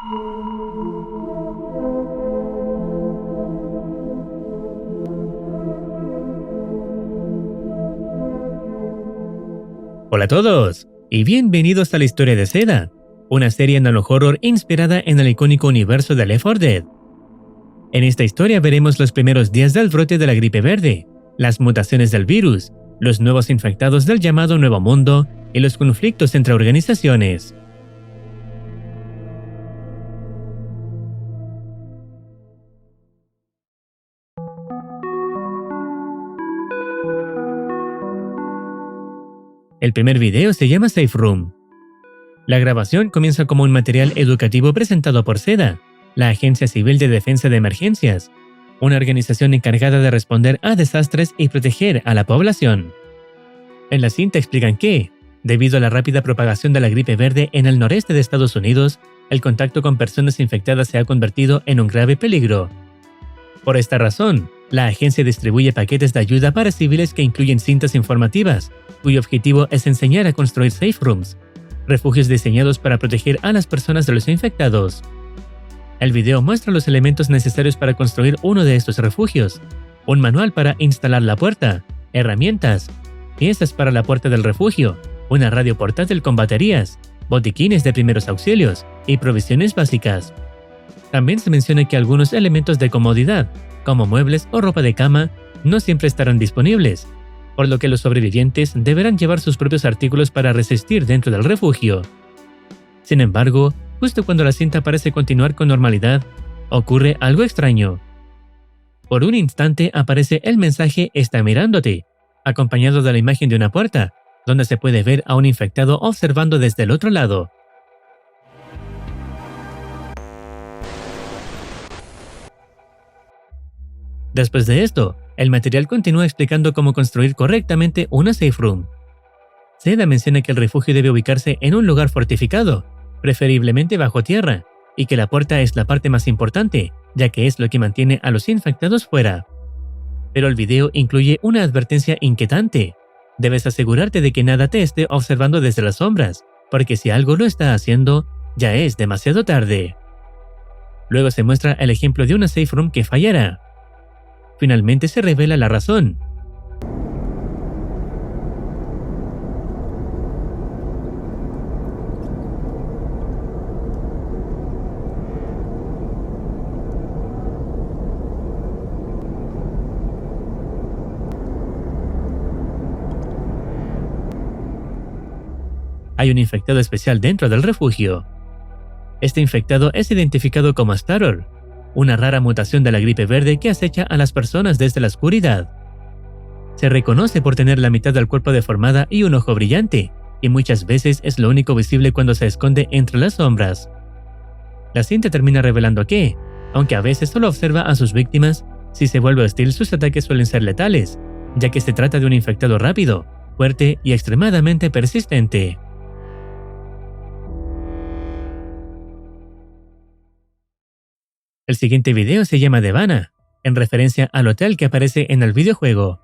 Hola a todos, y bienvenidos a la historia de Seda, una serie nano-horror inspirada en el icónico universo de Left 4 Dead. En esta historia veremos los primeros días del brote de la gripe verde, las mutaciones del virus, los nuevos infectados del llamado Nuevo Mundo y los conflictos entre organizaciones. El primer video se llama Safe Room. La grabación comienza como un material educativo presentado por SEDA, la Agencia Civil de Defensa de Emergencias, una organización encargada de responder a desastres y proteger a la población. En la cinta explican que, debido a la rápida propagación de la gripe verde en el noreste de Estados Unidos, el contacto con personas infectadas se ha convertido en un grave peligro. Por esta razón, la agencia distribuye paquetes de ayuda para civiles que incluyen cintas informativas, cuyo objetivo es enseñar a construir safe rooms, refugios diseñados para proteger a las personas de los infectados. El video muestra los elementos necesarios para construir uno de estos refugios, un manual para instalar la puerta, herramientas, piezas para la puerta del refugio, una radio portátil con baterías, botiquines de primeros auxilios y provisiones básicas. También se menciona que algunos elementos de comodidad, como muebles o ropa de cama, no siempre estarán disponibles, por lo que los sobrevivientes deberán llevar sus propios artículos para resistir dentro del refugio. Sin embargo, justo cuando la cinta parece continuar con normalidad, ocurre algo extraño. Por un instante aparece el mensaje "Está mirándote", acompañado de la imagen de una puerta, donde se puede ver a un infectado observando desde el otro lado. Después de esto, el material continúa explicando cómo construir correctamente una safe room. SEDA menciona que el refugio debe ubicarse en un lugar fortificado, preferiblemente bajo tierra, y que la puerta es la parte más importante, ya que es lo que mantiene a los infectados fuera. Pero el video incluye una advertencia inquietante. Debes asegurarte de que nada te esté observando desde las sombras, porque si algo lo está haciendo, ya es demasiado tarde. Luego se muestra el ejemplo de una safe room que fallará. Finalmente se revela la razón. Hay un infectado especial dentro del refugio. Este infectado es identificado como Staror, una rara mutación de la gripe verde que acecha a las personas desde la oscuridad. Se reconoce por tener la mitad del cuerpo deformada y un ojo brillante, y muchas veces es lo único visible cuando se esconde entre las sombras. La cinta termina revelando que, aunque a veces solo observa a sus víctimas, si se vuelve hostil sus ataques suelen ser letales, ya que se trata de un infectado rápido, fuerte y extremadamente persistente. El siguiente video se llama Devana, en referencia al hotel que aparece en el videojuego.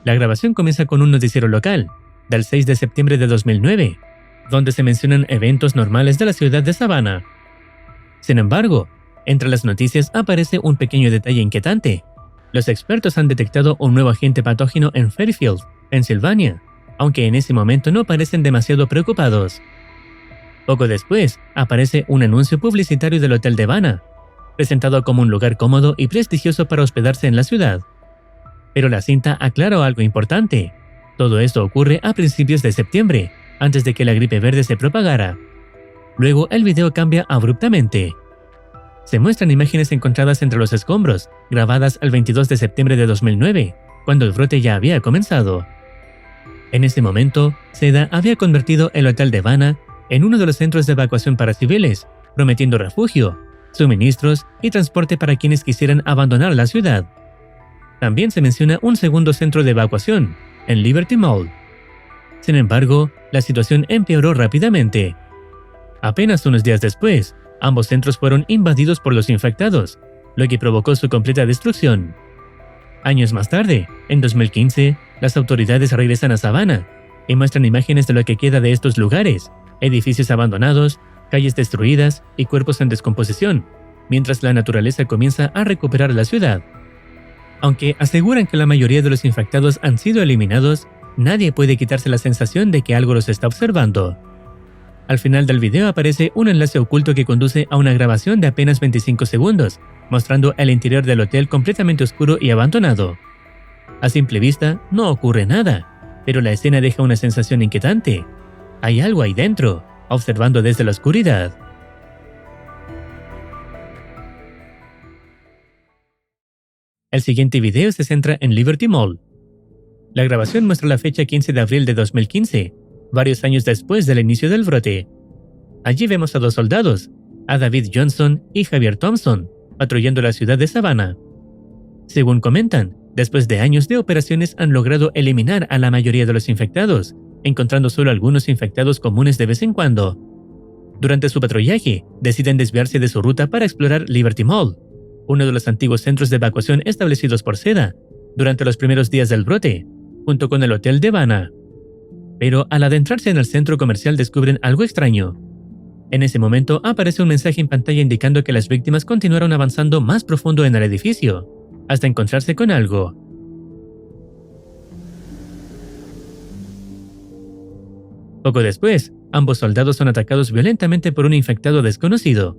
La grabación comienza con un noticiero local, del 6 de septiembre de 2009, donde se mencionan eventos normales de la ciudad de Savannah. Sin embargo, entre las noticias aparece un pequeño detalle inquietante. Los expertos han detectado un nuevo agente patógeno en Fairfield, Pensilvania, aunque en ese momento no parecen demasiado preocupados. Poco después, aparece un anuncio publicitario del Hotel Devana, presentado como un lugar cómodo y prestigioso para hospedarse en la ciudad. Pero la cinta aclara algo importante. Todo esto ocurre a principios de septiembre, antes de que la gripe verde se propagara. Luego el video cambia abruptamente. Se muestran imágenes encontradas entre los escombros, grabadas el 22 de septiembre de 2009, cuando el brote ya había comenzado. En ese momento, SEDA había convertido el Hotel Devana en uno de los centros de evacuación para civiles, prometiendo refugio, suministros y transporte para quienes quisieran abandonar la ciudad. También se menciona un segundo centro de evacuación, en Liberty Mall. Sin embargo, la situación empeoró rápidamente. Apenas unos días después, ambos centros fueron invadidos por los infectados, lo que provocó su completa destrucción. Años más tarde, en 2015, las autoridades regresan a Savannah y muestran imágenes de lo que queda de estos lugares, edificios abandonados calles destruidas y cuerpos en descomposición, mientras la naturaleza comienza a recuperar la ciudad. Aunque aseguran que la mayoría de los infectados han sido eliminados, nadie puede quitarse la sensación de que algo los está observando. Al final del video aparece un enlace oculto que conduce a una grabación de apenas 25 segundos, mostrando el interior del hotel completamente oscuro y abandonado. A simple vista, no ocurre nada, pero la escena deja una sensación inquietante. Hay algo ahí dentro, observando desde la oscuridad. El siguiente video se centra en Liberty Mall. La grabación muestra la fecha 15 de abril de 2015, varios años después del inicio del brote. Allí vemos a dos soldados, a David Johnson y Javier Thompson, patrullando la ciudad de Savannah. Según comentan, después de años de operaciones han logrado eliminar a la mayoría de los infectados, encontrando solo algunos infectados comunes de vez en cuando. Durante su patrullaje, deciden desviarse de su ruta para explorar Liberty Mall, uno de los antiguos centros de evacuación establecidos por SEDA durante los primeros días del brote, junto con el Hotel Devana. Pero al adentrarse en el centro comercial descubren algo extraño. En ese momento aparece un mensaje en pantalla indicando que las víctimas continuaron avanzando más profundo en el edificio, hasta encontrarse con algo. Poco después, ambos soldados son atacados violentamente por un infectado desconocido.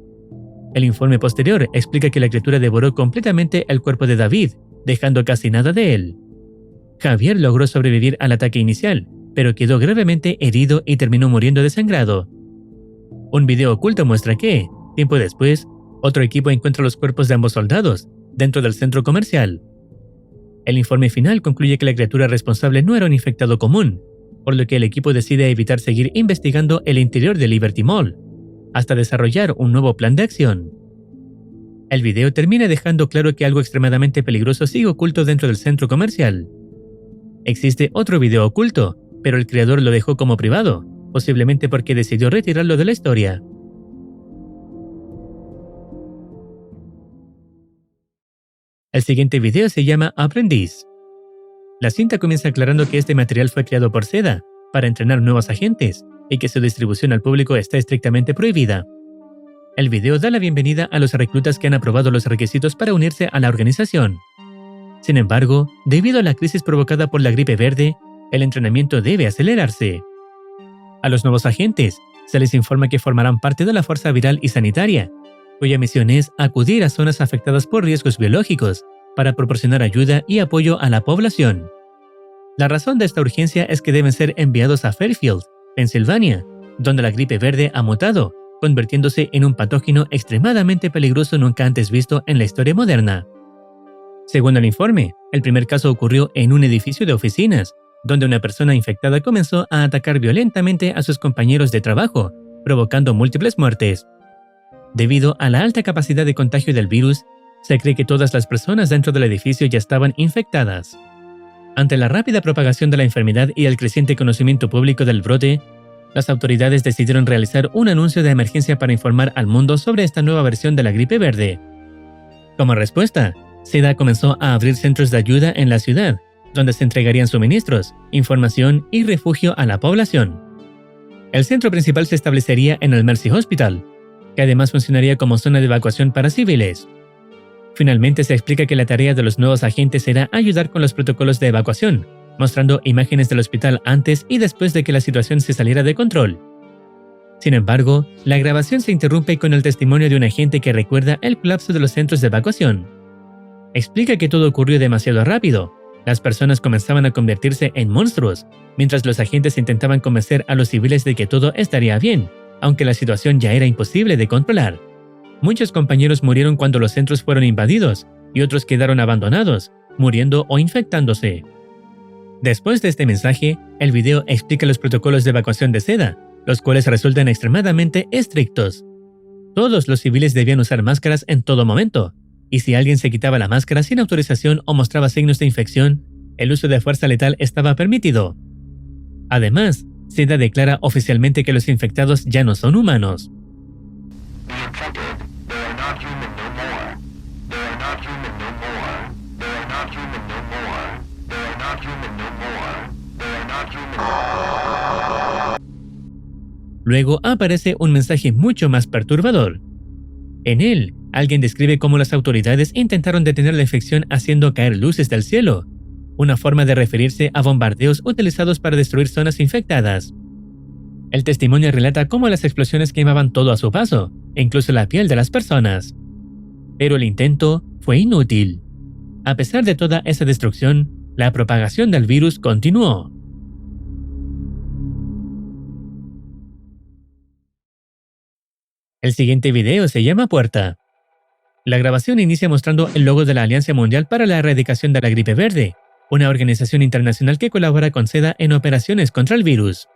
El informe posterior explica que la criatura devoró completamente el cuerpo de David, dejando casi nada de él. Javier logró sobrevivir al ataque inicial, pero quedó gravemente herido y terminó muriendo desangrado. Un video oculto muestra que, tiempo después, otro equipo encuentra los cuerpos de ambos soldados dentro del centro comercial. El informe final concluye que la criatura responsable no era un infectado común, por lo que el equipo decide evitar seguir investigando el interior de Liberty Mall, hasta desarrollar un nuevo plan de acción. El video termina dejando claro que algo extremadamente peligroso sigue oculto dentro del centro comercial. Existe otro video oculto, pero el creador lo dejó como privado, posiblemente porque decidió retirarlo de la historia. El siguiente video se llama Aprendiz. La cinta comienza aclarando que este material fue creado por SEDA para entrenar nuevos agentes y que su distribución al público está estrictamente prohibida. El video da la bienvenida a los reclutas que han aprobado los requisitos para unirse a la organización. Sin embargo, debido a la crisis provocada por la gripe verde, el entrenamiento debe acelerarse. A los nuevos agentes se les informa que formarán parte de la Fuerza Viral y Sanitaria, cuya misión es acudir a zonas afectadas por riesgos biológicos para proporcionar ayuda y apoyo a la población. La razón de esta urgencia es que deben ser enviados a Fairfield, Pensilvania, donde la gripe verde ha mutado, convirtiéndose en un patógeno extremadamente peligroso nunca antes visto en la historia moderna. Según el informe, el primer caso ocurrió en un edificio de oficinas, donde una persona infectada comenzó a atacar violentamente a sus compañeros de trabajo, provocando múltiples muertes. Debido a la alta capacidad de contagio del virus, se cree que todas las personas dentro del edificio ya estaban infectadas. Ante la rápida propagación de la enfermedad y el creciente conocimiento público del brote, las autoridades decidieron realizar un anuncio de emergencia para informar al mundo sobre esta nueva versión de la gripe verde. Como respuesta, SEDA comenzó a abrir centros de ayuda en la ciudad, donde se entregarían suministros, información y refugio a la población. El centro principal se establecería en el Mercy Hospital, que además funcionaría como zona de evacuación para civiles. Finalmente se explica que la tarea de los nuevos agentes será ayudar con los protocolos de evacuación, mostrando imágenes del hospital antes y después de que la situación se saliera de control. Sin embargo, la grabación se interrumpe con el testimonio de un agente que recuerda el colapso de los centros de evacuación. Explica que todo ocurrió demasiado rápido. Las personas comenzaban a convertirse en monstruos, mientras los agentes intentaban convencer a los civiles de que todo estaría bien, aunque la situación ya era imposible de controlar. Muchos compañeros murieron cuando los centros fueron invadidos, y otros quedaron abandonados, muriendo o infectándose. Después de este mensaje, el video explica los protocolos de evacuación de SEDA, los cuales resultan extremadamente estrictos. Todos los civiles debían usar máscaras en todo momento, y si alguien se quitaba la máscara sin autorización o mostraba signos de infección, el uso de fuerza letal estaba permitido. Además, SEDA declara oficialmente que los infectados ya no son humanos. Luego aparece un mensaje mucho más perturbador. En él, alguien describe cómo las autoridades intentaron detener la infección haciendo caer luces del cielo, una forma de referirse a bombardeos utilizados para destruir zonas infectadas. El testimonio relata cómo las explosiones quemaban todo a su paso, incluso la piel de las personas. Pero el intento fue inútil. A pesar de toda esa destrucción, la propagación del virus continuó. El siguiente video se llama Puerta. La grabación inicia mostrando el logo de la Alianza Mundial para la Erradicación de la Gripe Verde, una organización internacional que colabora con SEDA en operaciones contra el virus.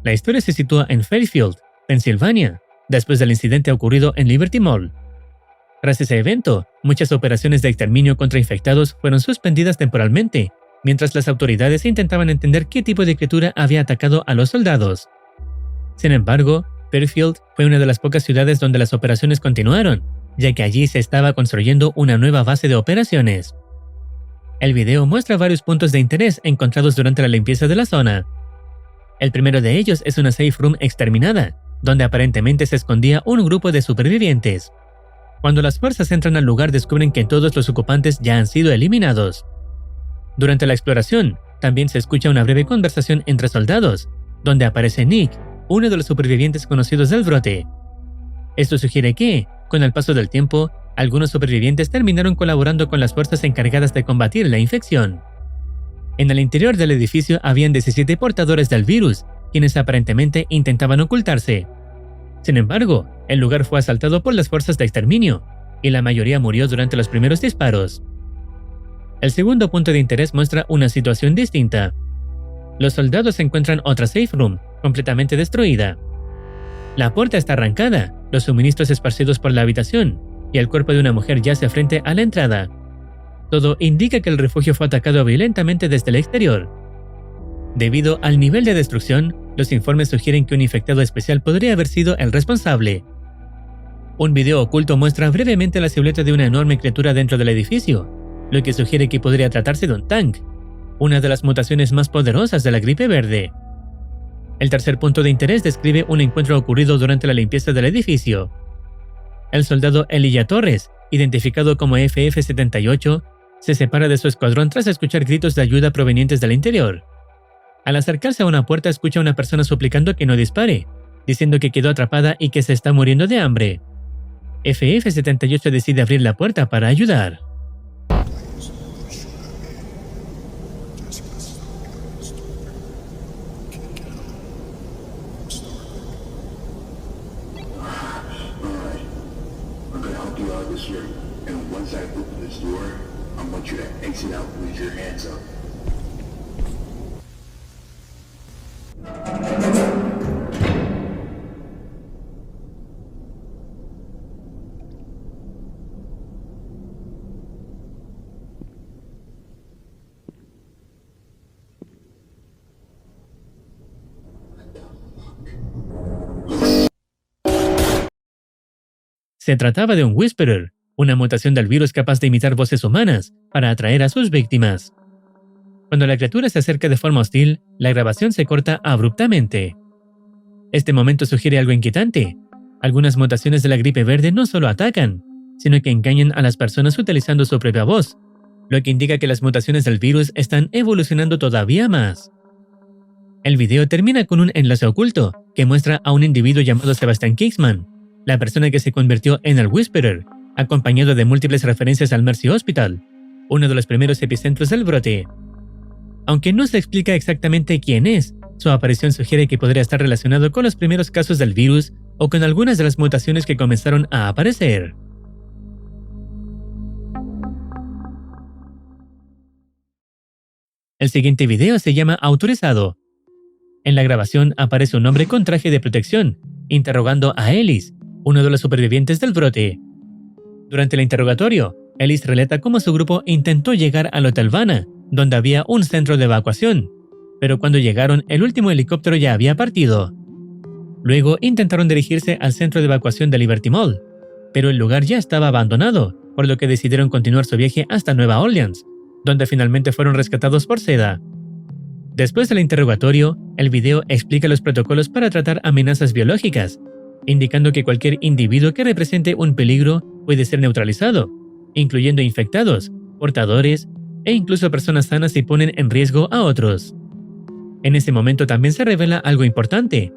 La historia se sitúa en Fairfield, Pensilvania, después del incidente ocurrido en Liberty Mall. Tras ese evento, muchas operaciones de exterminio contra infectados fueron suspendidas temporalmente, mientras las autoridades intentaban entender qué tipo de criatura había atacado a los soldados. Sin embargo, Fairfield fue una de las pocas ciudades donde las operaciones continuaron, ya que allí se estaba construyendo una nueva base de operaciones. El video muestra varios puntos de interés encontrados durante la limpieza de la zona. El primero de ellos es una safe room exterminada, donde aparentemente se escondía un grupo de supervivientes. Cuando las fuerzas entran al lugar descubren que todos los ocupantes ya han sido eliminados. Durante la exploración, también se escucha una breve conversación entre soldados, donde aparece Nick, uno de los supervivientes conocidos del brote. Esto sugiere que, con el paso del tiempo, algunos supervivientes terminaron colaborando con las fuerzas encargadas de combatir la infección. En el interior del edificio habían 17 portadores del virus, quienes aparentemente intentaban ocultarse. Sin embargo, el lugar fue asaltado por las fuerzas de exterminio, y la mayoría murió durante los primeros disparos. El segundo punto de interés muestra una situación distinta. Los soldados encuentran otra safe room, completamente destruida. La puerta está arrancada, los suministros esparcidos por la habitación, y el cuerpo de una mujer yace frente a la entrada. Todo indica que el refugio fue atacado violentamente desde el exterior. Debido al nivel de destrucción, los informes sugieren que un infectado especial podría haber sido el responsable. Un video oculto muestra brevemente la silueta de una enorme criatura dentro del edificio, lo que sugiere que podría tratarse de un tank, una de las mutaciones más poderosas de la gripe verde. El tercer punto de interés describe un encuentro ocurrido durante la limpieza del edificio. El soldado Elijah Torres, identificado como FF-78, se separa de su escuadrón tras escuchar gritos de ayuda provenientes del interior. Al acercarse a una puerta escucha a una persona suplicando que no dispare, diciendo que quedó atrapada y que se está muriendo de hambre. FF-78 decide abrir la puerta para ayudar. Se trataba de un Whisperer, una mutación del virus capaz de imitar voces humanas para atraer a sus víctimas. Cuando la criatura se acerca de forma hostil, la grabación se corta abruptamente. Este momento sugiere algo inquietante. Algunas mutaciones de la gripe verde no solo atacan, sino que engañan a las personas utilizando su propia voz, lo que indica que las mutaciones del virus están evolucionando todavía más. El video termina con un enlace oculto que muestra a un individuo llamado Sebastian Kingsman, la persona que se convirtió en el Whisperer, acompañado de múltiples referencias al Mercy Hospital, uno de los primeros epicentros del brote. Aunque no se explica exactamente quién es, su aparición sugiere que podría estar relacionado con los primeros casos del virus o con algunas de las mutaciones que comenzaron a aparecer. El siguiente video se llama Autorizado. En la grabación aparece un hombre con traje de protección, interrogando a Ellis, uno de los supervivientes del brote. Durante el interrogatorio, Ellis relata cómo su grupo intentó llegar al Hotel Vanna, donde había un centro de evacuación, pero cuando llegaron el último helicóptero ya había partido. Luego intentaron dirigirse al centro de evacuación de Liberty Mall, pero el lugar ya estaba abandonado, por lo que decidieron continuar su viaje hasta Nueva Orleans, donde finalmente fueron rescatados por SEDA. Después del interrogatorio, el video explica los protocolos para tratar amenazas biológicas, indicando que cualquier individuo que represente un peligro puede ser neutralizado, incluyendo infectados, portadores e incluso personas sanas si ponen en riesgo a otros. En ese momento también se revela algo importante.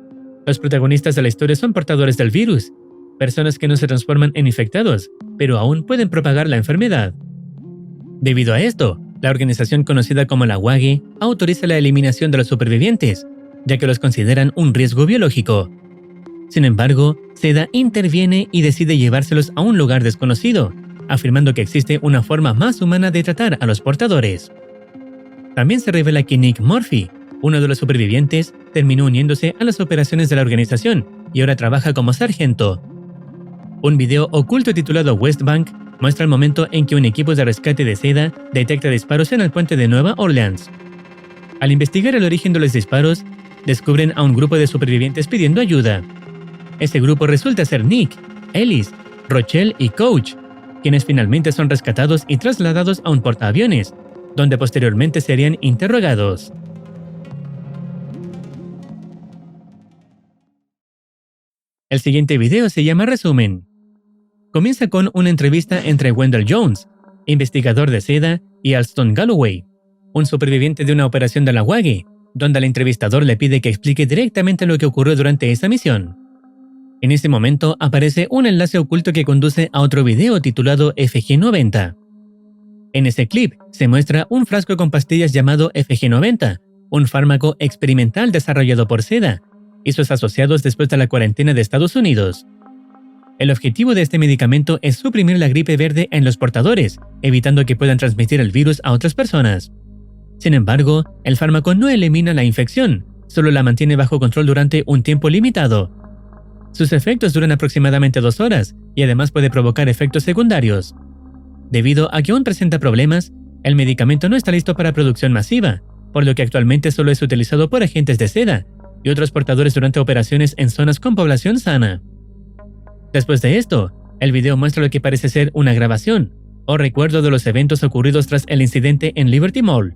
Los protagonistas de la historia son portadores del virus, personas que no se transforman en infectados, pero aún pueden propagar la enfermedad. Debido a esto, la organización conocida como la WAGE autoriza la eliminación de los supervivientes, ya que los consideran un riesgo biológico. Sin embargo, SEDA interviene y decide llevárselos a un lugar desconocido, afirmando que existe una forma más humana de tratar a los portadores. También se revela que Nick Murphy, uno de los supervivientes, terminó uniéndose a las operaciones de la organización y ahora trabaja como sargento. Un video oculto titulado West Bank muestra el momento en que un equipo de rescate de SEDA detecta disparos en el puente de Nueva Orleans. Al investigar el origen de los disparos, descubren a un grupo de supervivientes pidiendo ayuda. Ese grupo resulta ser Nick, Ellis, Rochelle y Coach, quienes finalmente son rescatados y trasladados a un portaaviones, donde posteriormente serían interrogados. El siguiente video se llama Resumen. Comienza con una entrevista entre Wendell Jones, investigador de SEDA, y Alston Galloway, un superviviente de una operación de la WAGE, donde el entrevistador le pide que explique directamente lo que ocurrió durante esa misión. En ese momento aparece un enlace oculto que conduce a otro video titulado FG90. En ese clip se muestra un frasco con pastillas llamado FG90, un fármaco experimental desarrollado por SEDA y sus asociados después de la cuarentena de Estados Unidos. El objetivo de este medicamento es suprimir la gripe verde en los portadores, evitando que puedan transmitir el virus a otras personas. Sin embargo, el fármaco no elimina la infección, solo la mantiene bajo control durante un tiempo limitado. Sus efectos duran aproximadamente 2 horas y además puede provocar efectos secundarios. Debido a que aún presenta problemas, el medicamento no está listo para producción masiva, por lo que actualmente solo es utilizado por agentes de SEDA y otros portadores durante operaciones en zonas con población sana. Después de esto, el video muestra lo que parece ser una grabación o recuerdo de los eventos ocurridos tras el incidente en Liberty Mall.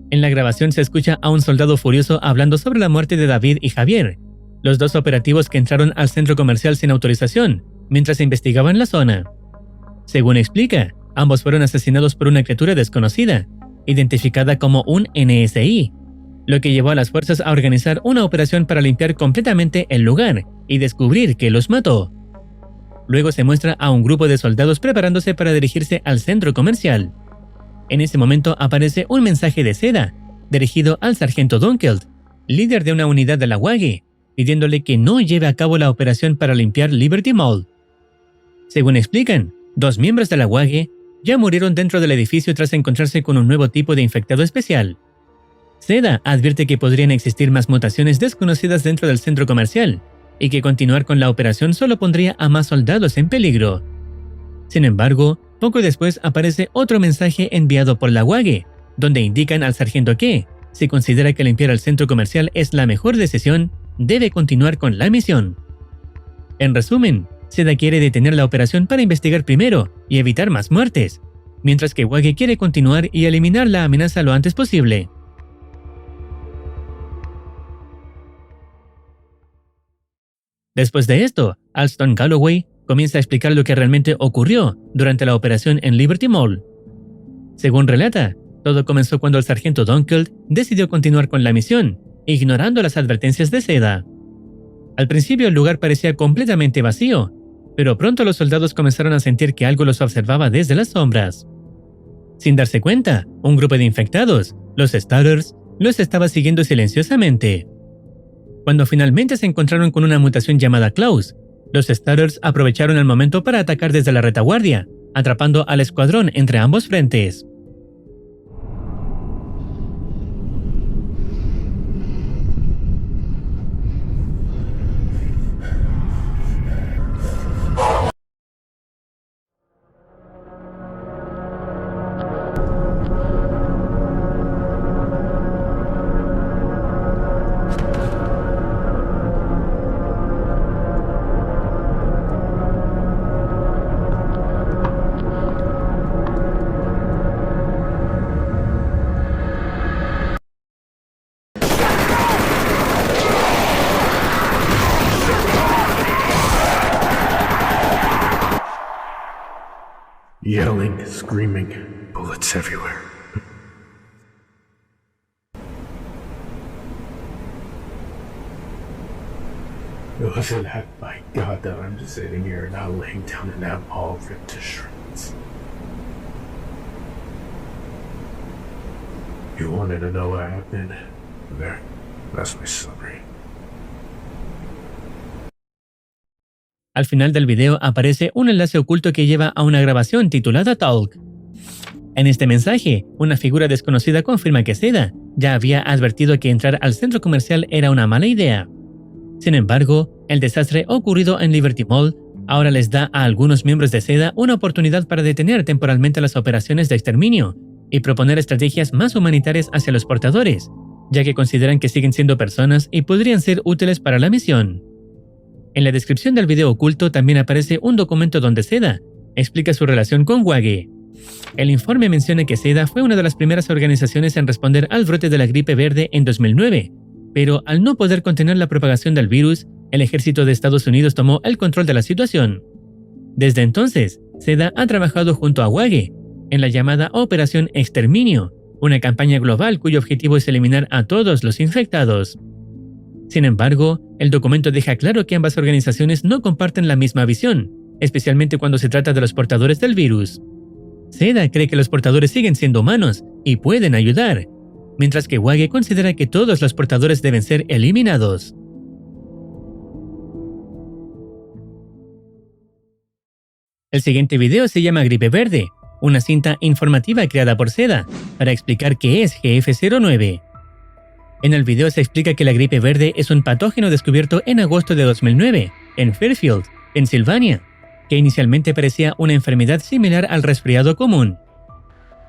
En la grabación se escucha a un soldado furioso hablando sobre la muerte de David y Javier, los 2 operativos que entraron al centro comercial sin autorización, mientras investigaban la zona. Según explica, ambos fueron asesinados por una criatura desconocida, identificada como un NSI, lo que llevó a las fuerzas a organizar una operación para limpiar completamente el lugar y descubrir que los mató. Luego se muestra a un grupo de soldados preparándose para dirigirse al centro comercial. En ese momento aparece un mensaje de SEDA, dirigido al sargento Dunkeld, líder de una unidad de la WAGE, pidiéndole que no lleve a cabo la operación para limpiar Liberty Mall. Según explican, 2 miembros de la WAGE ya murieron dentro del edificio tras encontrarse con un nuevo tipo de infectado especial. SEDA advierte que podrían existir más mutaciones desconocidas dentro del centro comercial, y que continuar con la operación solo pondría a más soldados en peligro. Sin embargo, poco después aparece otro mensaje enviado por la WAGE, donde indican al sargento que, si considera que limpiar el centro comercial es la mejor decisión, debe continuar con la misión. En resumen, SEDA quiere detener la operación para investigar primero y evitar más muertes, mientras que WAGE quiere continuar y eliminar la amenaza lo antes posible. Después de esto, Alston Galloway comienza a explicar lo que realmente ocurrió durante la operación en Liberty Mall. Según relata, todo comenzó cuando el sargento Dunkeld decidió continuar con la misión, ignorando las advertencias de SEDA. Al principio el lugar parecía completamente vacío, pero pronto los soldados comenzaron a sentir que algo los observaba desde las sombras. Sin darse cuenta, un grupo de infectados, los Starters, los estaba siguiendo silenciosamente. Cuando finalmente se encontraron con una mutación llamada Klaus, los Starters aprovecharon el momento para atacar desde la retaguardia, atrapando al escuadrón entre ambos frentes. Yelling, screaming, bullets everywhere. Was it that, my God, that I'm just sitting here now laying down and I'm all ripped to shreds? You wanted to know what happened? There, that's my summary. Al final del video aparece un enlace oculto que lleva a una grabación titulada Talk. En este mensaje, una figura desconocida confirma que Seda ya había advertido que entrar al centro comercial era una mala idea. Sin embargo, el desastre ocurrido en Liberty Mall ahora les da a algunos miembros de Seda una oportunidad para detener temporalmente las operaciones de exterminio y proponer estrategias más humanitarias hacia los portadores, ya que consideran que siguen siendo personas y podrían ser útiles para la misión. En la descripción del video oculto también aparece un documento donde Seda explica su relación con Wage. El informe menciona que Seda fue una de las primeras organizaciones en responder al brote de la gripe verde en 2009, pero al no poder contener la propagación del virus, el ejército de Estados Unidos tomó el control de la situación. Desde entonces, Seda ha trabajado junto a Wage en la llamada Operación Exterminio, una campaña global cuyo objetivo es eliminar a todos los infectados. Sin embargo, el documento deja claro que ambas organizaciones no comparten la misma visión, especialmente cuando se trata de los portadores del virus. Seda cree que los portadores siguen siendo humanos y pueden ayudar, mientras que Wage considera que todos los portadores deben ser eliminados. El siguiente video se llama Gripe Verde, una cinta informativa creada por Seda para explicar qué es GF09. En el video se explica que la gripe verde es un patógeno descubierto en agosto de 2009 en Fairfield, Pensilvania, que inicialmente parecía una enfermedad similar al resfriado común.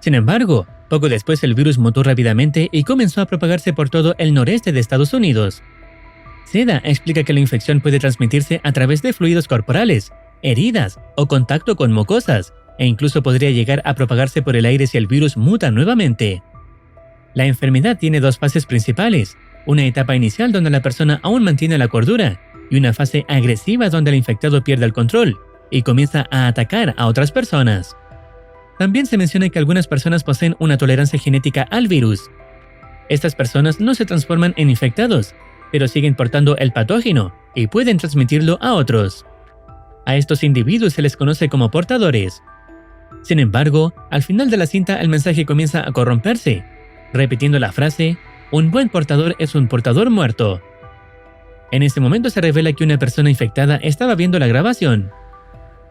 Sin embargo, poco después el virus mutó rápidamente y comenzó a propagarse por todo el noreste de Estados Unidos. Seda explica que la infección puede transmitirse a través de fluidos corporales, heridas o contacto con mucosas, e incluso podría llegar a propagarse por el aire si el virus muta nuevamente. La enfermedad tiene dos fases principales, una etapa inicial donde la persona aún mantiene la cordura y una fase agresiva donde el infectado pierde el control y comienza a atacar a otras personas. También se menciona que algunas personas poseen una tolerancia genética al virus. Estas personas no se transforman en infectados, pero siguen portando el patógeno y pueden transmitirlo a otros. A estos individuos se les conoce como portadores. Sin embargo, al final de la cinta el mensaje comienza a corromperse, repitiendo la frase, un buen portador es un portador muerto. En ese momento se revela que una persona infectada estaba viendo la grabación.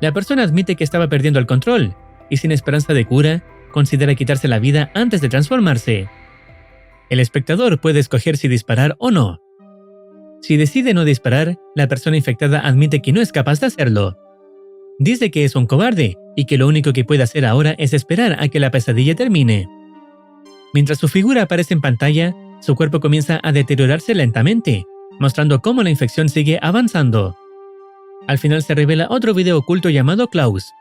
La persona admite que estaba perdiendo el control y sin esperanza de cura, considera quitarse la vida antes de transformarse. El espectador puede escoger si disparar o no. Si decide no disparar, la persona infectada admite que no es capaz de hacerlo. Dice que es un cobarde y que lo único que puede hacer ahora es esperar a que la pesadilla termine. Mientras su figura aparece en pantalla, su cuerpo comienza a deteriorarse lentamente, mostrando cómo la infección sigue avanzando. Al final se revela otro video oculto llamado Klaus.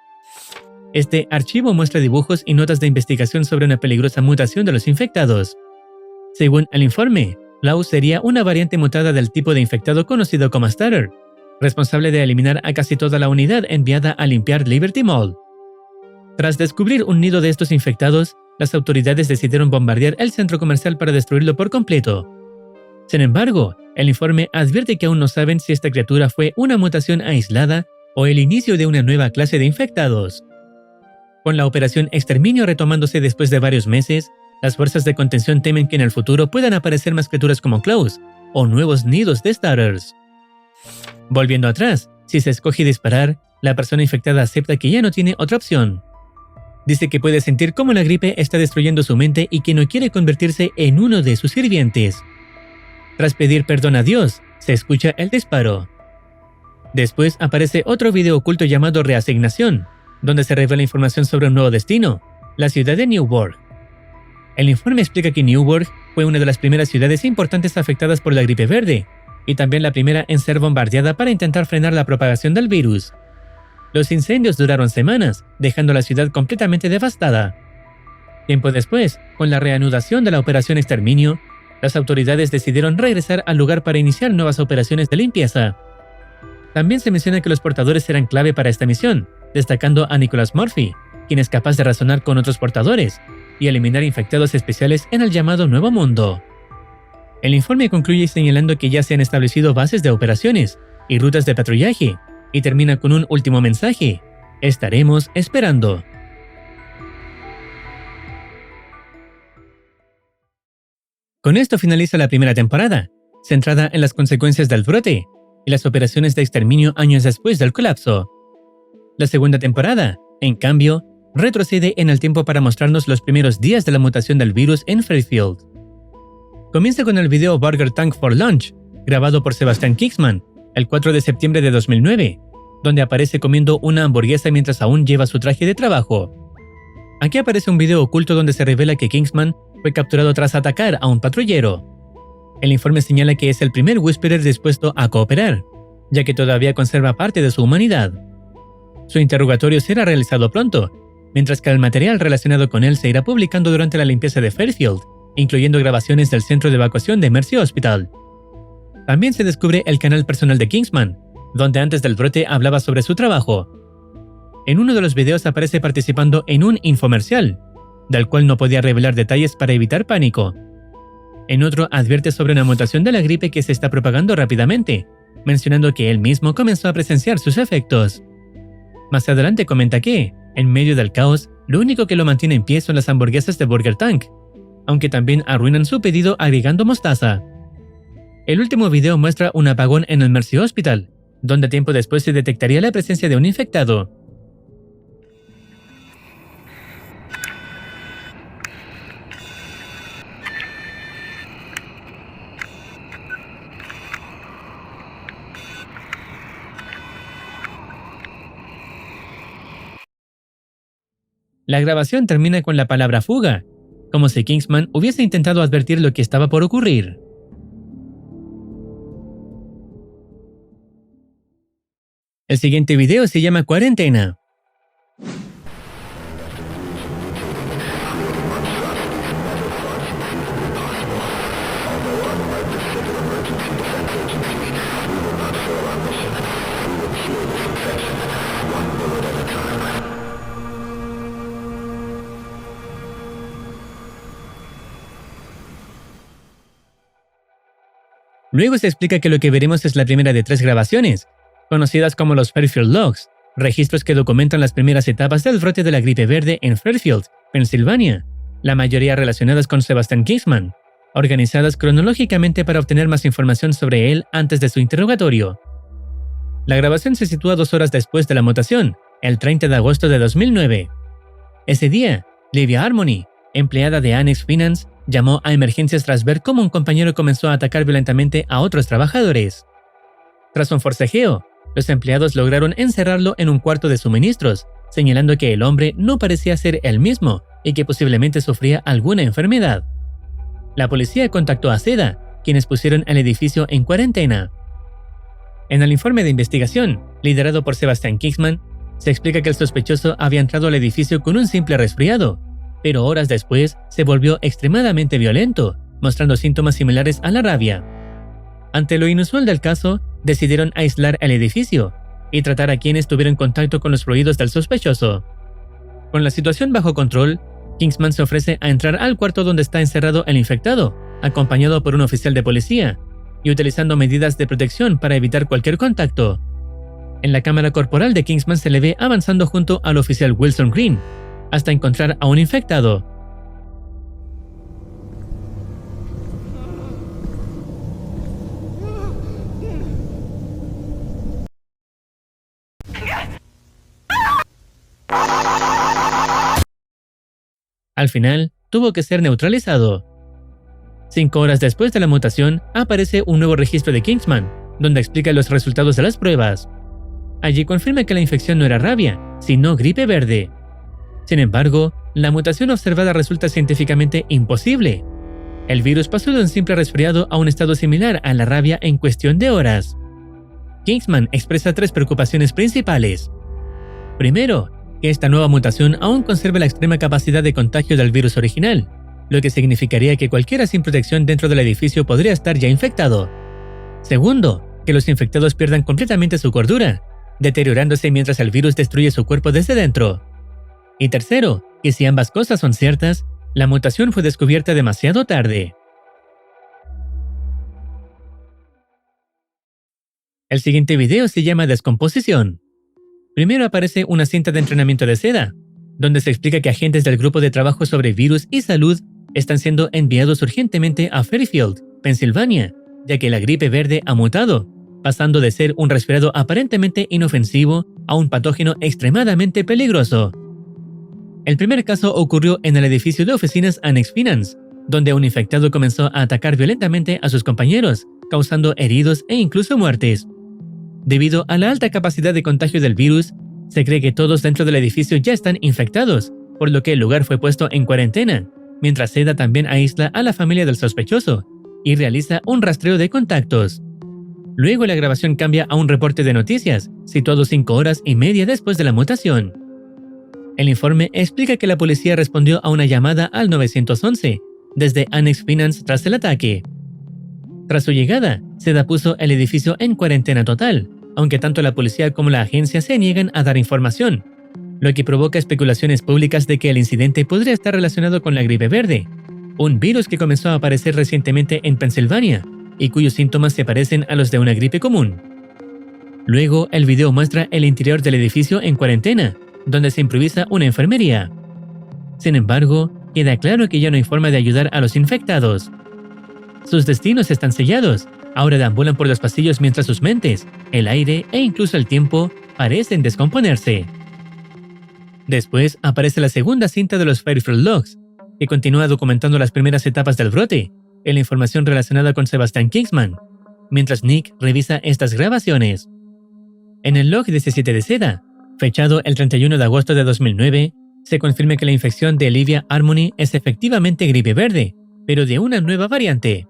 Este archivo muestra dibujos y notas de investigación sobre una peligrosa mutación de los infectados. Según el informe, Klaus sería una variante mutada del tipo de infectado conocido como Stutter, responsable de eliminar a casi toda la unidad enviada a limpiar Liberty Mall. Tras descubrir un nido de estos infectados, las autoridades decidieron bombardear el centro comercial para destruirlo por completo. Sin embargo, el informe advierte que aún no saben si esta criatura fue una mutación aislada o el inicio de una nueva clase de infectados. Con la operación Exterminio retomándose después de varios meses, las fuerzas de contención temen que en el futuro puedan aparecer más criaturas como Klaus o nuevos nidos de Stutters. Volviendo atrás, si se escoge disparar, la persona infectada acepta que ya no tiene otra opción. Dice que puede sentir cómo la gripe está destruyendo su mente y que no quiere convertirse en uno de sus sirvientes. Tras pedir perdón a Dios, se escucha el disparo. Después aparece otro video oculto llamado Reasignación, donde se revela información sobre un nuevo destino, la ciudad de Newburgh. El informe explica que Newburgh fue una de las primeras ciudades importantes afectadas por la gripe verde, y también la primera en ser bombardeada para intentar frenar la propagación del virus. Los incendios duraron semanas, dejando la ciudad completamente devastada. Tiempo después, con la reanudación de la operación Exterminio, las autoridades decidieron regresar al lugar para iniciar nuevas operaciones de limpieza. También se menciona que los portadores eran clave para esta misión, destacando a Nicholas Murphy, quien es capaz de razonar con otros portadores y eliminar infectados especiales en el llamado Nuevo Mundo. El informe concluye señalando que ya se han establecido bases de operaciones y rutas de patrullaje, y termina con un último mensaje: estaremos esperando. Con esto finaliza la primera temporada, centrada en las consecuencias del brote y las operaciones de exterminio años después del colapso. La segunda temporada, en cambio, retrocede en el tiempo para mostrarnos los primeros días de la mutación del virus en Fairfield. Comienza con el video Burger Tank for Lunch, grabado por Sebastian Kingsman el 4 de septiembre de 2009, donde aparece comiendo una hamburguesa mientras aún lleva su traje de trabajo. Aquí aparece un video oculto donde se revela que Kingsman fue capturado tras atacar a un patrullero. El informe señala que es el primer Whisperer dispuesto a cooperar, ya que todavía conserva parte de su humanidad. Su interrogatorio será realizado pronto, mientras que el material relacionado con él se irá publicando durante la limpieza de Fairfield, incluyendo grabaciones del centro de evacuación de Mercy Hospital. También se descubre el canal personal de Kingsman, donde antes del brote hablaba sobre su trabajo. En uno de los videos aparece participando en un infomercial, del cual no podía revelar detalles para evitar pánico. En otro advierte sobre una mutación de la gripe que se está propagando rápidamente, mencionando que él mismo comenzó a presenciar sus efectos. Más adelante comenta que, en medio del caos, lo único que lo mantiene en pie son las hamburguesas de Burger Tank, aunque también arruinan su pedido agregando mostaza. El último video muestra un apagón en el Mercy Hospital, donde tiempo después se detectaría la presencia de un infectado. La grabación termina con la palabra fuga, como si Kingsman hubiese intentado advertir lo que estaba por ocurrir. El siguiente video se llama Cuarentena. Luego se explica que lo que veremos es la primera de 3 grabaciones, conocidas como los Fairfield Logs, registros que documentan las primeras etapas del brote de la gripe verde en Fairfield, Pensilvania, la mayoría relacionadas con Sebastian Kingsman, organizadas cronológicamente para obtener más información sobre él antes de su interrogatorio. La grabación se sitúa 2 horas después de la mutación, el 30 de agosto de 2009. Ese día, Livia Harmony, empleada de Annex Finance, llamó a emergencias tras ver cómo un compañero comenzó a atacar violentamente a otros trabajadores. Tras un forcejeo, los empleados lograron encerrarlo en un cuarto de suministros, señalando que el hombre no parecía ser el mismo y que posiblemente sufría alguna enfermedad. La policía contactó a SEDA, quienes pusieron el edificio en cuarentena. En el informe de investigación, liderado por Sebastian Kingsman, se explica que el sospechoso había entrado al edificio con un simple resfriado, pero horas después se volvió extremadamente violento, mostrando síntomas similares a la rabia. Ante lo inusual del caso, decidieron aislar el edificio y tratar a quienes tuvieron contacto con los fluidos del sospechoso. Con la situación bajo control, Kingsman se ofrece a entrar al cuarto donde está encerrado el infectado, acompañado por un oficial de policía, y utilizando medidas de protección para evitar cualquier contacto. En la cámara corporal de Kingsman se le ve avanzando junto al oficial Wilson Green, hasta encontrar a un infectado. Al final, tuvo que ser neutralizado. 5 horas después de la mutación, aparece un nuevo registro de Kingsman, donde explica los resultados de las pruebas. Allí confirma que la infección no era rabia, sino gripe verde. Sin embargo, la mutación observada resulta científicamente imposible. El virus pasó de un simple resfriado a un estado similar a la rabia en cuestión de horas. Kingsman expresa 3 preocupaciones principales. Primero, que esta nueva mutación aún conserva la extrema capacidad de contagio del virus original, lo que significaría que cualquiera sin protección dentro del edificio podría estar ya infectado. Segundo, que los infectados pierdan completamente su cordura, deteriorándose mientras el virus destruye su cuerpo desde dentro. Y tercero, que si ambas cosas son ciertas, la mutación fue descubierta demasiado tarde. El siguiente video se llama Descomposición. Primero aparece una cinta de entrenamiento de Seda, donde se explica que agentes del grupo de trabajo sobre virus y salud están siendo enviados urgentemente a Fairfield, Pensilvania, ya que la gripe verde ha mutado, pasando de ser un resfriado aparentemente inofensivo a un patógeno extremadamente peligroso. El primer caso ocurrió en el edificio de oficinas Annex Finance, donde un infectado comenzó a atacar violentamente a sus compañeros, causando heridos e incluso muertes. Debido a la alta capacidad de contagio del virus, se cree que todos dentro del edificio ya están infectados, por lo que el lugar fue puesto en cuarentena, mientras Seda también aísla a la familia del sospechoso y realiza un rastreo de contactos. Luego la grabación cambia a un reporte de noticias, situado 5 horas y media después de la mutación. El informe explica que la policía respondió a una llamada al 911 desde Annex Finance tras el ataque. Tras su llegada, Seda puso el edificio en cuarentena total, aunque tanto la policía como la agencia se niegan a dar información, lo que provoca especulaciones públicas de que el incidente podría estar relacionado con la gripe verde, un virus que comenzó a aparecer recientemente en Pensilvania y cuyos síntomas se parecen a los de una gripe común. Luego, el video muestra el interior del edificio en cuarentena, donde se improvisa una enfermería. Sin embargo, queda claro que ya no hay forma de ayudar a los infectados. Sus destinos están sellados, ahora deambulan por los pasillos mientras sus mentes, el aire e incluso el tiempo parecen descomponerse. Después aparece la segunda cinta de los Fairfield Logs, que continúa documentando las primeras etapas del brote y la información relacionada con Sebastian Kingsman, mientras Nick revisa estas grabaciones. En el log 17 de Seda, fechado el 31 de agosto de 2009, se confirma que la infección de Olivia Harmony es efectivamente gripe verde, pero de una nueva variante.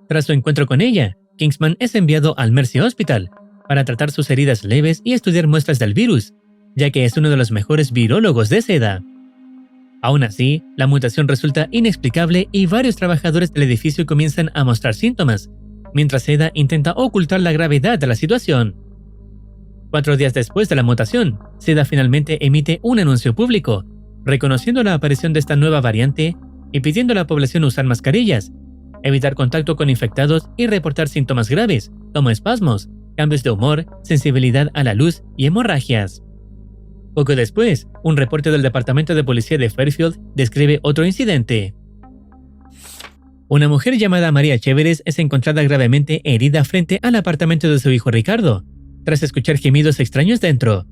Tras su encuentro con ella, Kingsman es enviado al Mercy Hospital para tratar sus heridas leves y estudiar muestras del virus, ya que es uno de los mejores virólogos de Seda. Aún así, la mutación resulta inexplicable y varios trabajadores del edificio comienzan a mostrar síntomas, mientras Seda intenta ocultar la gravedad de la situación. 4 días después de la mutación, Seda finalmente emite un anuncio público, reconociendo la aparición de esta nueva variante y pidiendo a la población usar mascarillas, evitar contacto con infectados y reportar síntomas graves, como espasmos, cambios de humor, sensibilidad a la luz y hemorragias. Poco después, un reporte del Departamento de Policía de Fairfield describe otro incidente. Una mujer llamada María Chéveres es encontrada gravemente herida frente al apartamento de su hijo Ricardo, tras escuchar gemidos extraños dentro.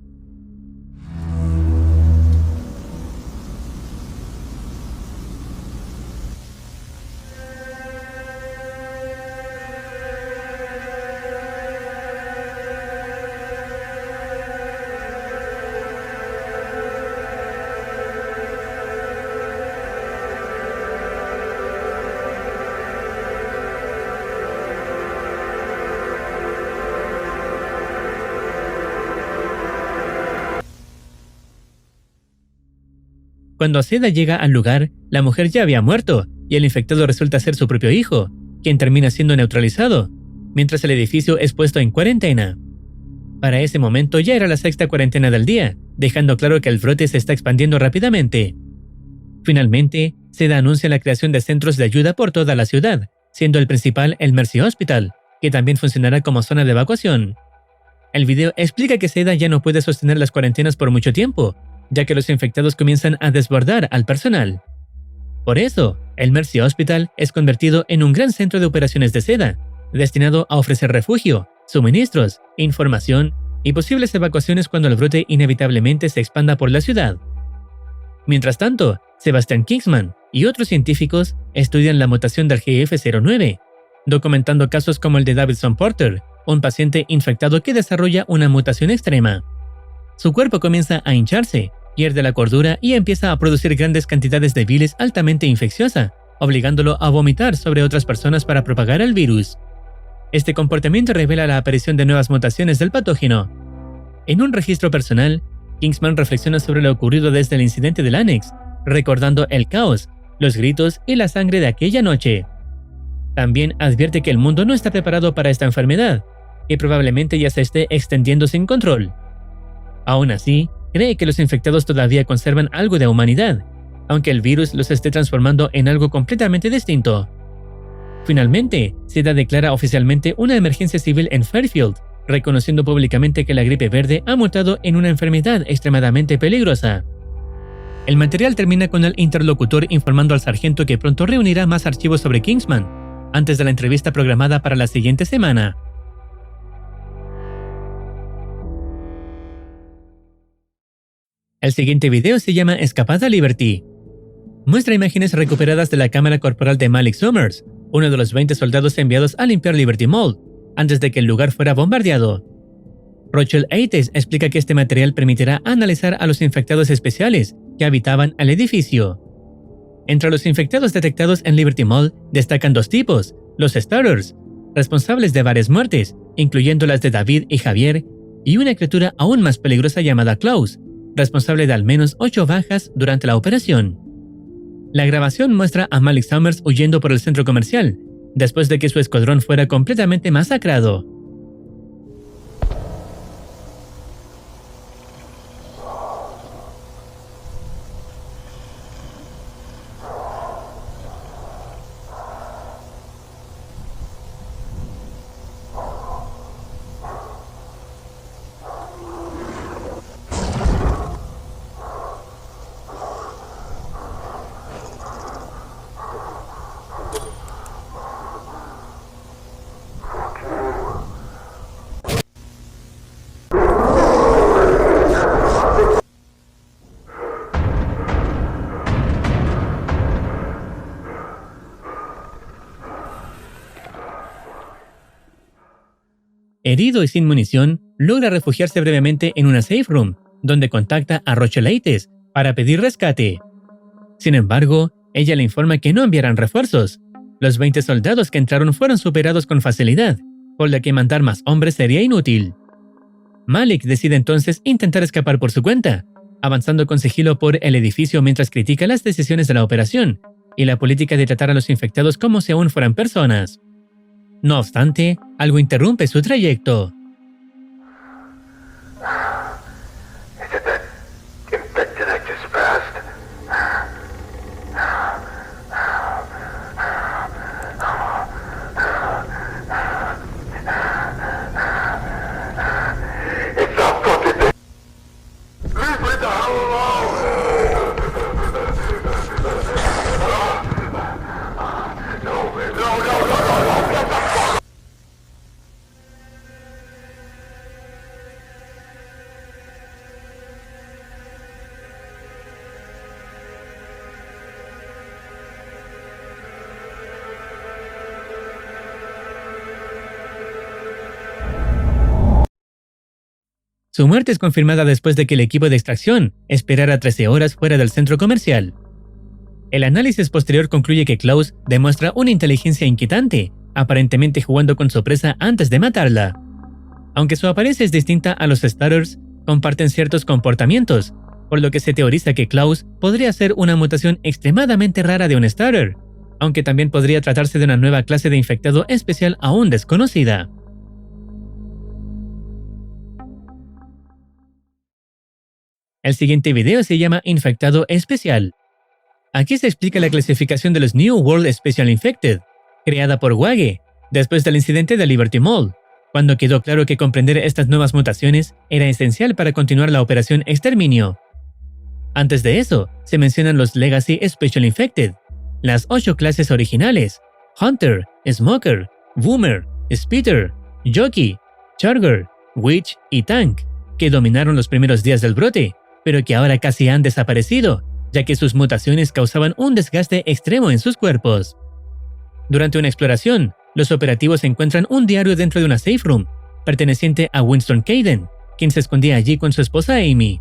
Cuando Seda llega al lugar, la mujer ya había muerto y el infectado resulta ser su propio hijo, quien termina siendo neutralizado, mientras el edificio es puesto en cuarentena. Para ese momento ya era la 6ª cuarentena del día, dejando claro que el brote se está expandiendo rápidamente. Finalmente, Seda anuncia la creación de centros de ayuda por toda la ciudad, siendo el principal el Mercy Hospital, que también funcionará como zona de evacuación. El video explica que Seda ya no puede sostener las cuarentenas por mucho tiempo, ya que los infectados comienzan a desbordar al personal. Por eso, el Mercy Hospital es convertido en un gran centro de operaciones de Seda, destinado a ofrecer refugio, suministros, información y posibles evacuaciones cuando el brote inevitablemente se expanda por la ciudad. Mientras tanto, Sebastian Kingsman y otros científicos estudian la mutación del GF09, documentando casos como el de Davidson Porter, un paciente infectado que desarrolla una mutación extrema. Su cuerpo comienza a hincharse, pierde la cordura y empieza a producir grandes cantidades de bilis altamente infecciosa, obligándolo a vomitar sobre otras personas para propagar el virus. Este comportamiento revela la aparición de nuevas mutaciones del patógeno. En un registro personal, Kingsman reflexiona sobre lo ocurrido desde el incidente del Annex, recordando el caos, los gritos y la sangre de aquella noche. También advierte que el mundo no está preparado para esta enfermedad, y probablemente ya se esté extendiendo sin control. Aún así, cree que los infectados todavía conservan algo de humanidad, aunque el virus los esté transformando en algo completamente distinto. Finalmente, SIDA declara oficialmente una emergencia civil en Fairfield, reconociendo públicamente que la gripe verde ha mutado en una enfermedad extremadamente peligrosa. El material termina con el interlocutor informando al sargento que pronto reunirá más archivos sobre Kingsman, antes de la entrevista programada para la siguiente semana. El siguiente video se llama Escapada Liberty. Muestra imágenes recuperadas de la cámara corporal de Malik Summers, uno de los 20 soldados enviados a limpiar Liberty Mall, antes de que el lugar fuera bombardeado. Rochelle Aites explica que este material permitirá analizar a los infectados especiales que habitaban al edificio. Entre los infectados detectados en Liberty Mall destacan dos tipos, los Starters, responsables de varias muertes, incluyendo las de David y Javier, y una criatura aún más peligrosa llamada Klaus, responsable de al menos 8 bajas durante la operación. La grabación muestra a Malik Summers huyendo por el centro comercial, después de que su escuadrón fuera completamente masacrado. Herido y sin munición, logra refugiarse brevemente en una safe room, donde contacta a Rochelle Aites para pedir rescate. Sin embargo, ella le informa que no enviarán refuerzos. Los 20 soldados que entraron fueron superados con facilidad, por lo que mandar más hombres sería inútil. Malik decide entonces intentar escapar por su cuenta, avanzando con sigilo por el edificio mientras critica las decisiones de la operación y la política de tratar a los infectados como si aún fueran personas. No obstante, algo interrumpe su trayecto. Is it that infected I just passed? It's that fucking thing! Leave me the hell alone! No, get the fuck! Su muerte es confirmada después de que el equipo de extracción esperara 13 horas fuera del centro comercial. El análisis posterior concluye que Klaus demuestra una inteligencia inquietante, aparentemente jugando con su presa antes de matarla. Aunque su apariencia es distinta a los Starters, comparten ciertos comportamientos, por lo que se teoriza que Klaus podría ser una mutación extremadamente rara de un Starter, aunque también podría tratarse de una nueva clase de infectado especial aún desconocida. El siguiente video se llama Infectado Especial. Aquí se explica la clasificación de los New World Special Infected, creada por Wage, después del incidente de Liberty Mall, cuando quedó claro que comprender estas nuevas mutaciones era esencial para continuar la operación Exterminio. Antes de eso, se mencionan los Legacy Special Infected, las 8 clases originales, Hunter, Smoker, Boomer, Spitter, Jockey, Charger, Witch y Tank, que dominaron los primeros días del brote, pero que ahora casi han desaparecido, ya que sus mutaciones causaban un desgaste extremo en sus cuerpos. Durante una exploración, los operativos encuentran un diario dentro de una safe room, perteneciente a Winston Caden, quien se escondía allí con su esposa Amy.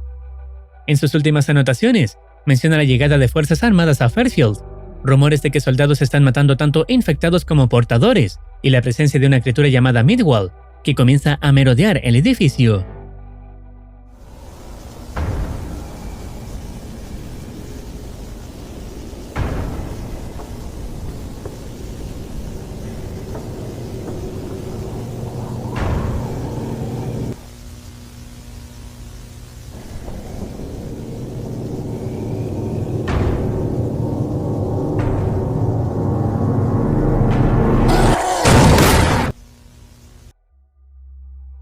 En sus últimas anotaciones, menciona la llegada de fuerzas armadas a Fairfield, rumores de que soldados están matando tanto infectados como portadores, y la presencia de una criatura llamada Midwall, que comienza a merodear el edificio.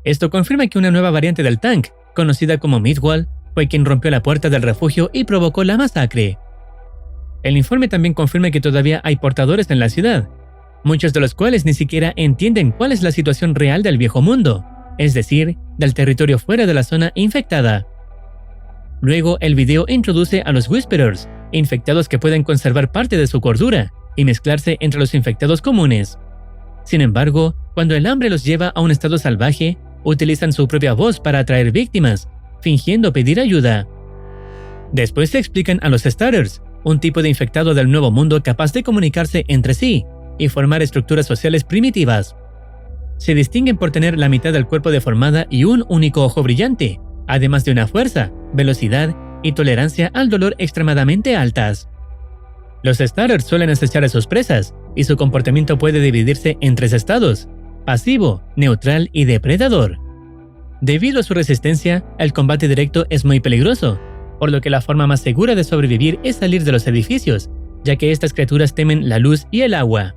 Esto confirma que una nueva variante del tank, conocida como Midwall, fue quien rompió la puerta del refugio y provocó la masacre. El informe también confirma que todavía hay portadores en la ciudad, muchos de los cuales ni siquiera entienden cuál es la situación real del viejo mundo, es decir, del territorio fuera de la zona infectada. Luego, el video introduce a los Whisperers, infectados que pueden conservar parte de su cordura y mezclarse entre los infectados comunes. Sin embargo, cuando el hambre los lleva a un estado salvaje, utilizan su propia voz para atraer víctimas, fingiendo pedir ayuda. Después se explican a los Starters, un tipo de infectado del nuevo mundo capaz de comunicarse entre sí y formar estructuras sociales primitivas. Se distinguen por tener la mitad del cuerpo deformada y un único ojo brillante, además de una fuerza, velocidad y tolerancia al dolor extremadamente altas. Los Starters suelen acechar a sus presas, y su comportamiento puede dividirse en 3 estados: pasivo, neutral y depredador. Debido a su resistencia, el combate directo es muy peligroso, por lo que la forma más segura de sobrevivir es salir de los edificios, ya que estas criaturas temen la luz y el agua.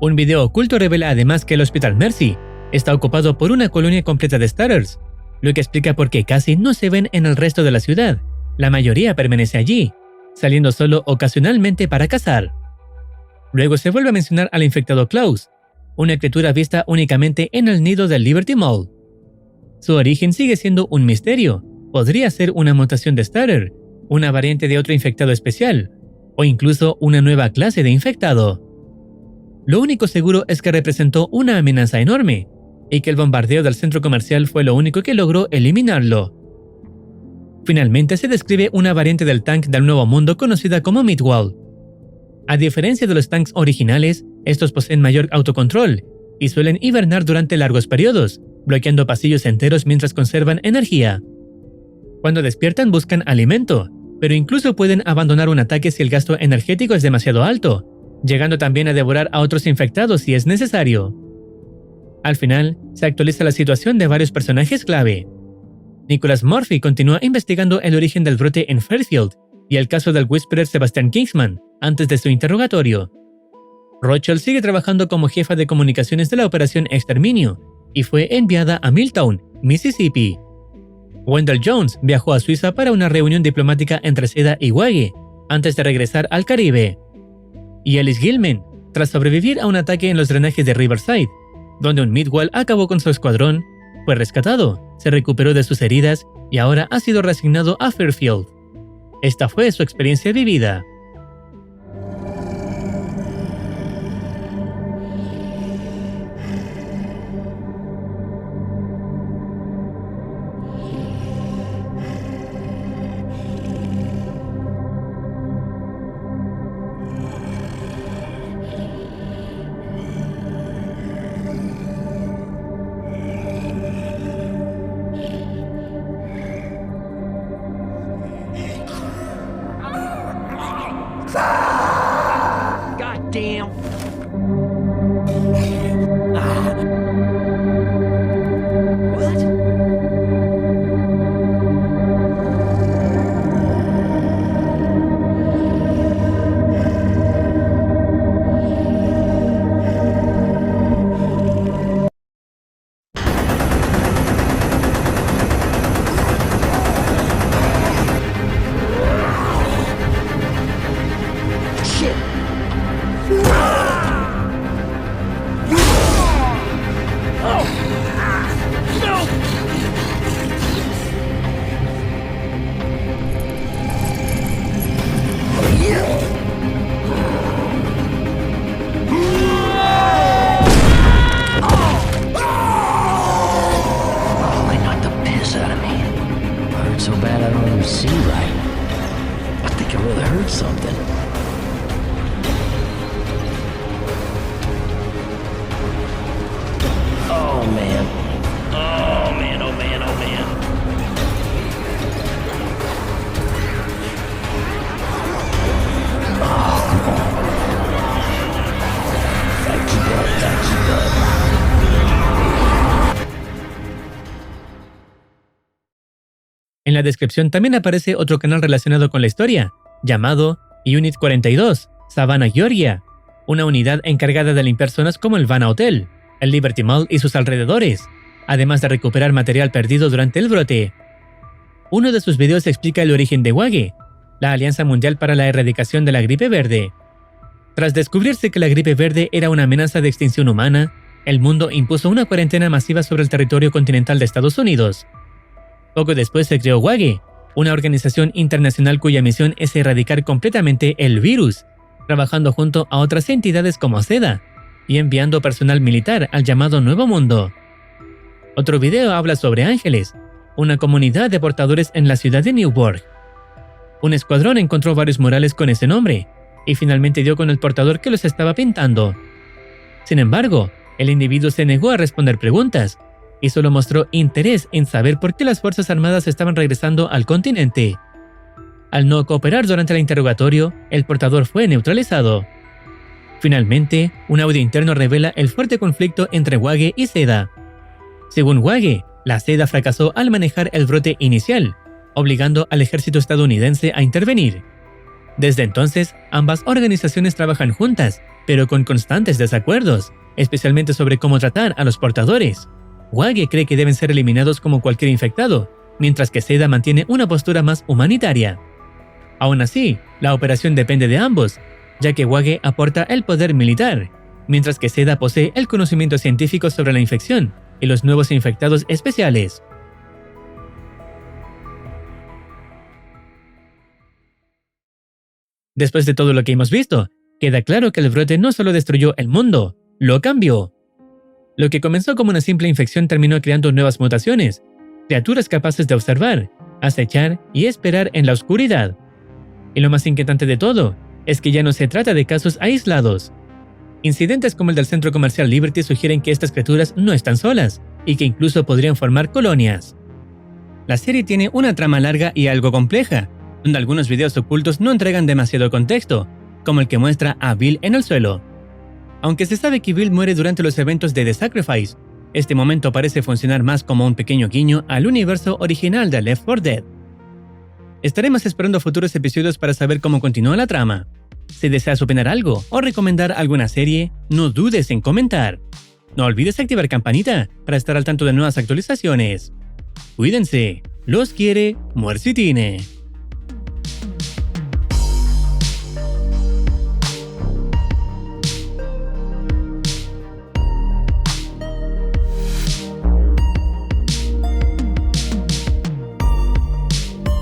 Un video oculto revela además que el Hospital Mercy está ocupado por una colonia completa de Starters, lo que explica por qué casi no se ven en el resto de la ciudad. La mayoría permanece allí, saliendo solo ocasionalmente para cazar. Luego se vuelve a mencionar al infectado Klaus, una criatura vista únicamente en el nido del Liberty Mall. Su origen sigue siendo un misterio. Podría ser una mutación de Starter, una variante de otro infectado especial, o incluso una nueva clase de infectado. Lo único seguro es que representó una amenaza enorme, y que el bombardeo del centro comercial fue lo único que logró eliminarlo. Finalmente se describe una variante del tank del Nuevo Mundo conocida como Midwall. A diferencia de los tanks originales, estos poseen mayor autocontrol y suelen hibernar durante largos periodos, bloqueando pasillos enteros mientras conservan energía. Cuando despiertan buscan alimento, pero incluso pueden abandonar un ataque si el gasto energético es demasiado alto, llegando también a devorar a otros infectados si es necesario. Al final, se actualiza la situación de varios personajes clave. Nicholas Murphy continúa investigando el origen del brote en Fairfield y el caso del Whisperer Sebastian Kingsman antes de su interrogatorio. Rochelle sigue trabajando como jefa de comunicaciones de la Operación Exterminio y fue enviada a Milltown, Mississippi. Wendell Jones viajó a Suiza para una reunión diplomática entre Seda y Wage antes de regresar al Caribe. Y Ellis Gilman, tras sobrevivir a un ataque en los drenajes de Riverside, donde un Midwall acabó con su escuadrón, fue rescatado, se recuperó de sus heridas y ahora ha sido reasignado a Fairfield. Esta fue su experiencia vivida. Damn. What? So bad I don't even see right. I think I really heard something. Oh man. Oh man, oh man, oh man. Oh, come on. Gotta keep up, gotta keep up. En la descripción también aparece otro canal relacionado con la historia, llamado Unit 42, Savannah, Georgia, una unidad encargada de limpiar zonas como el Vanna Hotel, el Liberty Mall y sus alrededores, además de recuperar material perdido durante el brote. Uno de sus videos explica el origen de WAGE, la Alianza Mundial para la Erradicación de la Gripe Verde. Tras descubrirse que la gripe verde era una amenaza de extinción humana, el mundo impuso una cuarentena masiva sobre el territorio continental de Estados Unidos. Poco después se creó WAGE, una organización internacional cuya misión es erradicar completamente el virus, trabajando junto a otras entidades como SEDA y enviando personal militar al llamado Nuevo Mundo. Otro video habla sobre Ángeles, una comunidad de portadores en la ciudad de Newburgh. Un escuadrón encontró varios murales con ese nombre y finalmente dio con el portador que los estaba pintando. Sin embargo, el individuo se negó a responder preguntas y solo mostró interés en saber por qué las Fuerzas Armadas estaban regresando al continente. Al no cooperar durante el interrogatorio, el portador fue neutralizado. Finalmente, un audio interno revela el fuerte conflicto entre WAGE y SEDA. Según WAGE, la SEDA fracasó al manejar el brote inicial, obligando al ejército estadounidense a intervenir. Desde entonces, ambas organizaciones trabajan juntas, pero con constantes desacuerdos, especialmente sobre cómo tratar a los portadores. WAGE cree que deben ser eliminados como cualquier infectado, mientras que SEDA mantiene una postura más humanitaria. Aún así, la operación depende de ambos, ya que WAGE aporta el poder militar, mientras que SEDA posee el conocimiento científico sobre la infección y los nuevos infectados especiales. Después de todo lo que hemos visto, queda claro que el brote no solo destruyó el mundo, lo cambió. Lo que comenzó como una simple infección terminó creando nuevas mutaciones, criaturas capaces de observar, acechar y esperar en la oscuridad. Y lo más inquietante de todo es que ya no se trata de casos aislados. Incidentes como el del centro comercial Liberty sugieren que estas criaturas no están solas y que incluso podrían formar colonias. La serie tiene una trama larga y algo compleja, donde algunos videos ocultos no entregan demasiado contexto, como el que muestra a Bill en el suelo. Aunque se sabe que Bill muere durante los eventos de The Sacrifice, este momento parece funcionar más como un pequeño guiño al universo original de Left 4 Dead. Estaremos esperando futuros episodios para saber cómo continúa la trama. Si deseas opinar algo o recomendar alguna serie, no dudes en comentar. No olvides activar campanita para estar al tanto de nuevas actualizaciones. Cuídense, los quiere Muercitine.